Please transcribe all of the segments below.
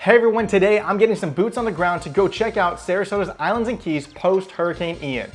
Hey everyone, today I'm getting some boots on the ground to go check out Sarasota's Islands and Keys post Hurricane Ian.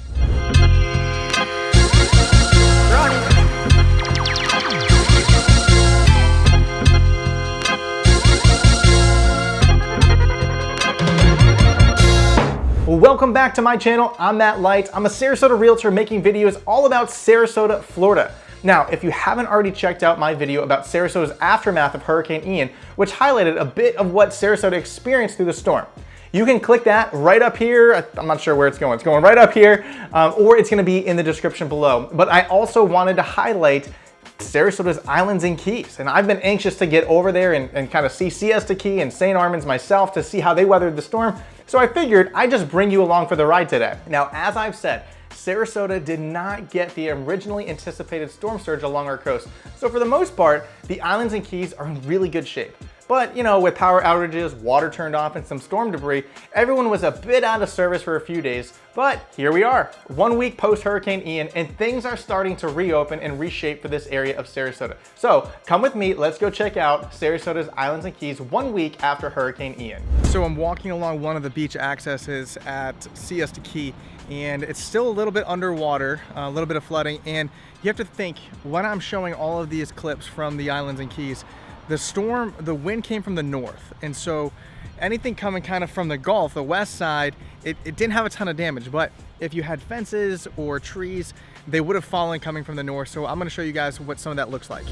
Well, welcome back to my channel. I'm Matt Light. I'm a Sarasota realtor making videos all about Sarasota, Florida. Now, if you haven't already checked out my video about Sarasota's aftermath of Hurricane Ian, which highlighted a bit of what Sarasota experienced through the storm, you can click that right up here. I'm not sure where it's going. It's going right up here, or it's gonna be in the description below. But I also wanted to highlight Sarasota's Islands and Keys. And I've been anxious to get over there and kind of see Siesta Key and St. Armands myself to see how they weathered the storm. So I figured I'd just bring you along for the ride today. Now, as I've said, Sarasota did not get the originally anticipated storm surge along our coast. So for the most part, the Islands and Keys are in really good shape. But, you know, with power outages, water turned off, and some storm debris, everyone was a bit out of service for a few days. But here we are, 1 week post Hurricane Ian, and things are starting to reopen and reshape for this area of Sarasota. So come with me, let's go check out Sarasota's Islands and Keys 1 week after Hurricane Ian. So I'm walking along one of the beach accesses at Siesta Key, and it's still a little bit underwater, a little bit of flooding. And you have to think, when I'm showing all of these clips from the Islands and Keys, the wind came from the north, and so anything coming kind of from the Gulf, the west side, it didn't have a ton of damage. But if you had fences or trees, they would have fallen coming from the north. So I'm going to show you guys what some of that looks like.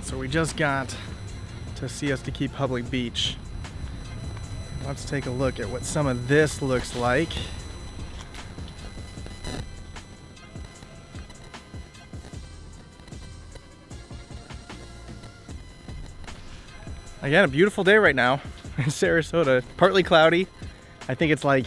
So we just got to Siesta Key Public Beach. Let's take a look at what some of this looks like. Again, a beautiful day right now in Sarasota. Partly cloudy. I think it's like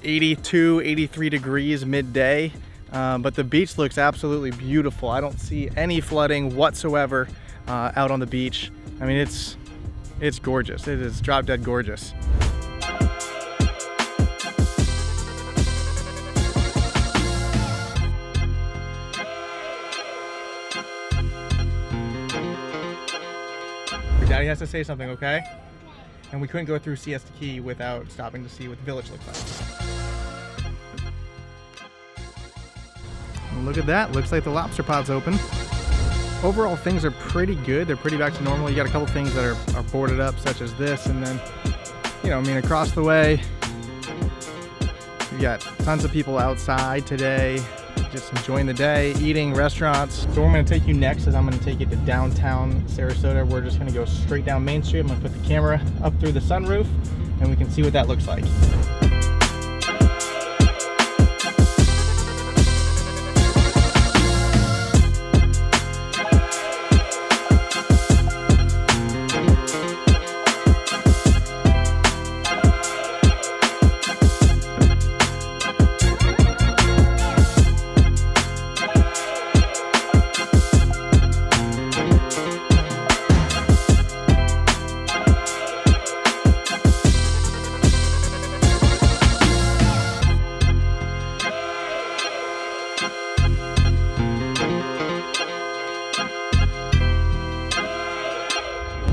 82, 83 degrees midday. But the beach looks absolutely beautiful. I don't see any flooding whatsoever out on the beach. I mean, it's gorgeous. It is drop dead gorgeous. Your daddy has to say something, okay? And we couldn't go through Siesta Key without stopping to see what the village looks like. Look at that, looks like the lobster pod's open. Overall, things are pretty good. They're pretty back to normal. You got a couple things that are boarded up, such as this, and then, you know, I mean, across the way, you got tons of people outside today, just enjoying the day, eating, restaurants. So where I'm gonna take you next is I'm gonna take you to downtown Sarasota. We're just gonna go straight down Main Street. I'm gonna put the camera up through the sunroof, and we can see what that looks like.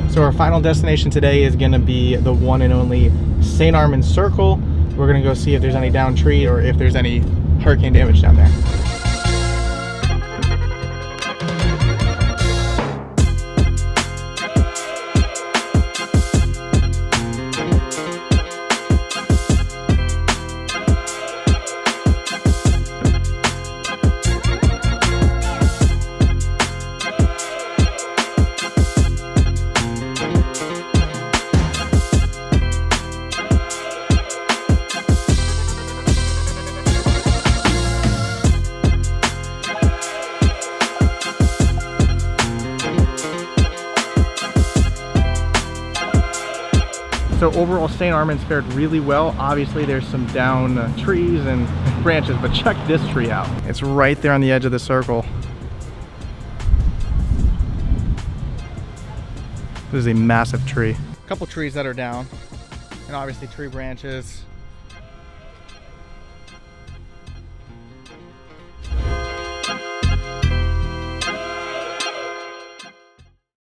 So our final destination today is gonna be the one and only St. Armands Circle. We're gonna go see if there's any downed tree or if there's any hurricane damage down there. So overall, St. Armands fared really well. Obviously, there's some down trees and branches, but check this tree out. It's right there on the edge of the circle. This is a massive tree. A couple trees that are down, and obviously tree branches.